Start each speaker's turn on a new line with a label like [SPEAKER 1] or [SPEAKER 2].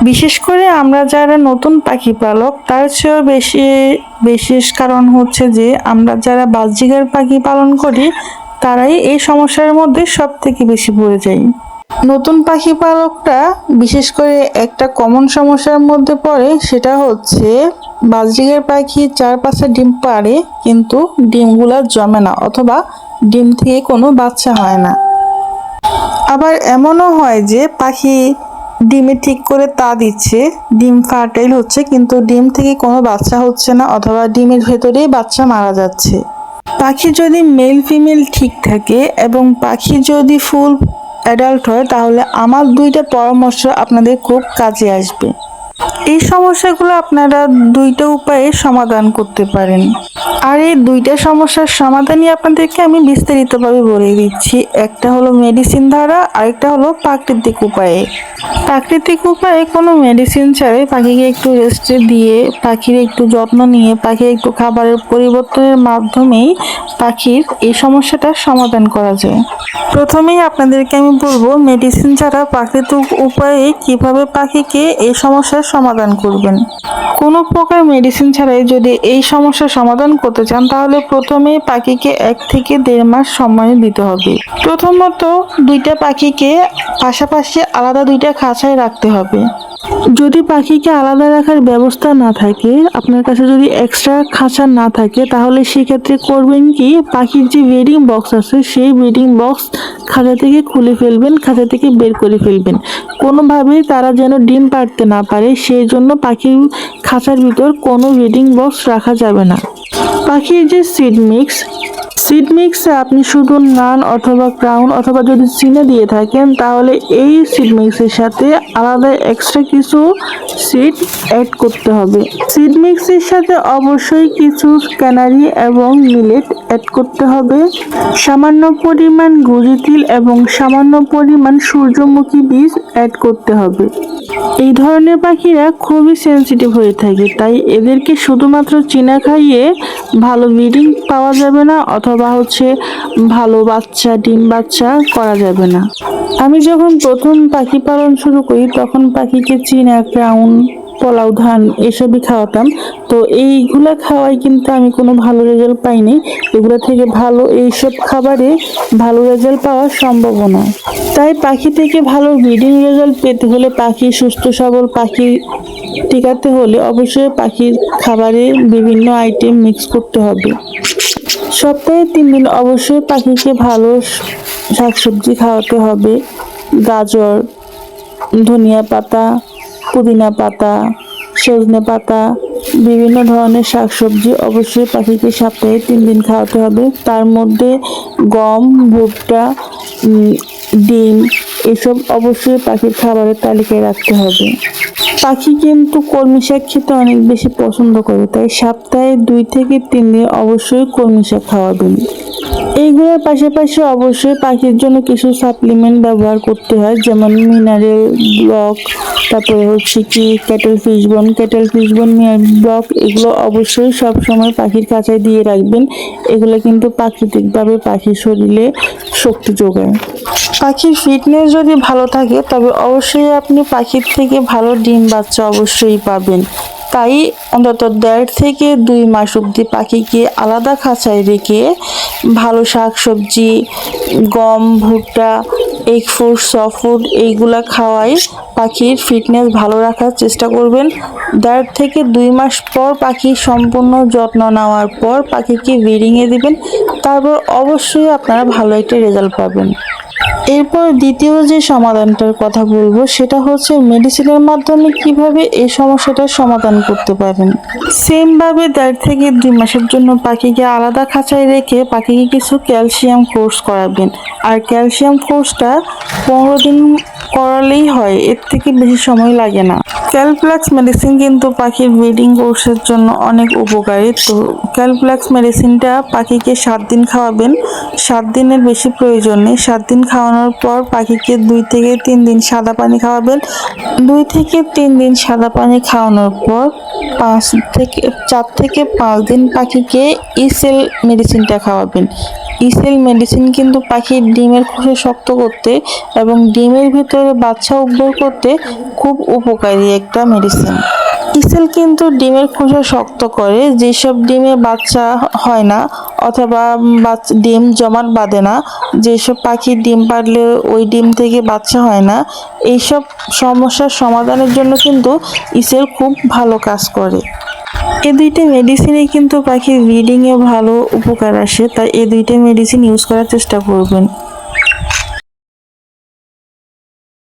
[SPEAKER 1] বিশেষ করে আমরা যারা নতুন পাখি পালক তার চেয়েও বিশেষ কারণ হচ্ছে যে আমরা যারা বাজরিগার পাখি পালন করি তারাই এই সমস্যার মধ্যে সব থেকে বেশি পড়ে যায়। নতুন পাখি পালকরা বিশেষ করে একটা কমন সমস্যার মধ্যে পড়ে, সেটা হচ্ছে বাজরিগার পাখি 4-5টা ডিম পাড়ে কিন্তু ডিমগুলা জমে না অথবা ডিম থেকে কোনো বাচ্চা হয় না। আবার এমনও হয় যে পাখি ডিমে ঠিক করে তা দিচ্ছে, ডিম ফার্টাইল হচ্ছে কিন্তু ডিম থেকে কোনো বাচ্চা হচ্ছে না অথবা ডিমের ভেতরেই বাচ্চা মারা যাচ্ছে। পাখি যদি মেল ফিমেল ঠিক থাকে এবং পাখি যদি ফুল অ্যাডাল্ট হয় তাহলে আমার 2টা পরামর্শ আপনাদের খুব কাজে আসবে। এই সমস্যাগুলো আপনারা 2টা উপায়ে সমাধান করতে পারেন। আর এই 2টা সমস্যার সমাধানই আপনাদেরকে আমি বিস্তারিতভাবে বলে দিচ্ছি। একটা হলো মেডিসিন দ্বারা, আরেকটা হলো প্রাকৃতিক উপায়ে। প্রাকৃতিক উপায়ে কোনো মেডিসিন ছাড়াই পাখিকে একটু রেস্টে দিয়ে, পাখির একটু যত্ন নিয়ে, পাখির একটু খাবারের পরিবর্তনের মাধ্যমেই পাখির এই সমস্যাটার সমাধান করা যায়। প্রথমেই আপনাদেরকে আমি বলবো মেডিসিন ছাড়া প্রাকৃতিক উপায়ে কিভাবে পাখিকে এই সমস্যার সমাধান করবেন। কোনো প্রকার মেডিসিন ছাড়াই যদি এই সমস্যার সমাধান করতে চান তাহলে প্রথমে পাখিকে 1 থেকে 1.5 মাস সময় দিতে হবে। প্রথমত 2টা পাখিকে পাশাপাশি আলাদা 2টা খাঁচায় রাখতে হবে। যদি পাখিকে আলাদা রাখার ব্যবস্থা না থাকে, আপনার কাছে যদি এক্সট্রা খাঁচা না থাকে, তাহলে সেক্ষেত্রে করবেন কি, পাখির যে ব্রিডিং বক্স আছে সেই ব্রিডিং বক্স খাঁচা থেকে খুলে ফেলবেন, খাঁচা থেকে বের করে ফেলবেন। কোনোভাবেই তারা যেন ডিম পাড়তে না পারে সেই জন্য পাখির খাঁচার ভিতর কোনো ব্রিডিং বক্স রাখা যাবে না। পাখির যে সিড মিক্সে আপনি শুধু নান অথবা ক্রাউন অথবা যদি চিনে দিয়ে থাকেন তাহলে এই সিড মিক্সের সাথে আলাদা এক্সট্রা কিছু সিড অ্যাড করতে হবে। সিড মিক্সের সাথে অবশ্যই কিছু ক্যানারি এবং মিলেট অ্যাড করতে হবে। সামান্য পরিমাণ গুঁড়ি তিল এবং সামান্য পরিমাণ সূর্যমুখী বীজ অ্যাড করতে হবে। এই ধরনের পাখিরা খুবই সেনসিটিভ হয়ে থাকে, তাই এদেরকে শুধুমাত্র চীনা খাইয়ে ভালো ব্রিডিং পাওয়া যাবে না অথবা ভালো ডিম বাচ্চা করা যাবে না। আমি যখন প্রথম পাখি পালন শুরু করি তখন পাখিকে চীনা, ক্রাউন, পোলাও ধান এসবই খাওয়াতাম। তো এইগুলা খাওয়াই কিন্তু আমি কোনো ভালো রেজাল্ট পাইনি। এগুলো থেকে এইসব খাবারে ভালো রেজাল্ট পাওয়া সম্ভব নয়। তাই পাখি থেকে ভালো ব্রিডিং রেজাল্ট পেতে হলে, পাখি সুস্থ সবল পাখি টিকাতে হলে অবশ্যই পাখির খাবারে বিভিন্ন আইটেম মিক্স করতে হবে। সপ্তাহে 3 দিন অবশ্যই পাখিকে ভালো শাকসবজি খাওয়াতে হবে। গাজর, ধনিয়া পাতা, পুদিনা পাতা, সজনে পাতা, বিভিন্ন ধরনের শাকসবজি অবশ্যই পাখিকে সপ্তাহে 3 দিন খাওয়াতে হবে। তার মধ্যে গম, ভুট্টা, ডিম এসব অবশ্যই পাখির খাবারের তালিকায় রাখতে হবে। পাখি কিন্তু কলমি শাক খেতে অনেক বেশি পছন্দ করে, তাই সপ্তাহে 2 থেকে 3 দিন অবশ্যই কলমি শাক খাওয়াবেন। এইগুলোর পাশাপাশি অবশ্যই পাখির জন্য কিছু সাপ্লিমেন্ট ব্যবহার করতে হয়, যেমন মিনারেল ব্লক, তারপরে ক্যাটেল ফিশবোন, মিনারেল ব্লক, এগুলো অবশ্যই সবসময় পাখির খাঁচায় দিয়ে রাখবেন। এগুলো কিন্তু প্রাকৃতিকভাবে পাখির শরীরে শক্তি যোগায়। পাখির ফিটনেস যদি ভালো থাকে তবে অবশ্যই আপনি পাখির থেকে ভালো ডিম বাচ্চা অবশ্যই পাবেন। তাই অন্তত 1.5 থেকে 2 মাস অবধি পাখিকে আলাদা খাঁচায় রেখে ভালো শাকসবজি, গম, ভুট্টা, এগ ফুড, সফট ফুড এইগুলা খাওয়াই পাখির ফিটনেস ভালো রাখার চেষ্টা করবেন। 1.5 থেকে 2 মাস পর পাখির সম্পূর্ণ যত্ন নেওয়ার পর পাখিকে ব্রিডিংয়ে দিবেন, তারপর অবশ্যই আপনারা ভালো একটা রেজাল্ট পাবেন। এরপর দ্বিতীয় যে সমাধানটার কথা বলবো সেটা হচ্ছে মেডিসিনের মাধ্যমে কিভাবে এই সমস্যাটার সমাধান করতে পারেন। সেম ভাবে 1.5 থেকে 2 মাসের জন্য পাখিকে আলাদা খাঁচায় রেখে পাখিকে কিছু ক্যালসিয়াম কোর্স করাবেন। আর ক্যালসিয়াম কোর্সটা 15 দিন করালেই হয়, এর থেকে বেশি সময় লাগে না। ক্যালপ্লাক্স মেডিসিন কিন্তু পাখির ব্রিডিং কোর্সের জন্য অনেক উপকারী। তো ক্যালপ্লাক্স মেডিসিনটা পাখিকে 7 দিন খাওয়াবেন, 7 দিনের বেশি প্রয়োজন নেই। 7 দিন খাওয়ানোর পর পাখিকে 2 থেকে 3 দিন সাদা পানি খাওয়াবেন। 2 থেকে 3 দিন সাদা পানি খাওয়ানোর পর 4 থেকে 5 দিন পাখিকে ইসেল মেডিসিনটা খাওয়াবেন। ইসেল মেডিসিন কিন্তু পাখির ডিমের খোসা শক্ত করতে এবং ডিমের ভিতরে বাচ্চা উদ্ধার করতে খুব উপকারী একটা মেডিসিন। ইসেল কিন্তু ডিমের খোসা শক্ত করে, যেসব ডিমে বাচ্চা হয় না অথবা ডিম জমাট বাঁধে না, যেসব পাখির ডিম পারলে ওই ডিম থেকে বাচ্চা হয় না, এইসব সমস্যার সমাধানের জন্য কিন্তু ইসেল খুব ভালো কাজ করে। এই দুইটা মেডিসিনে কিন্তু পাখির ব্রিডিংয়ে ভালো উপকার আসে, তাই এই দুইটা মেডিসিন ইউজ করার চেষ্টা করবেন।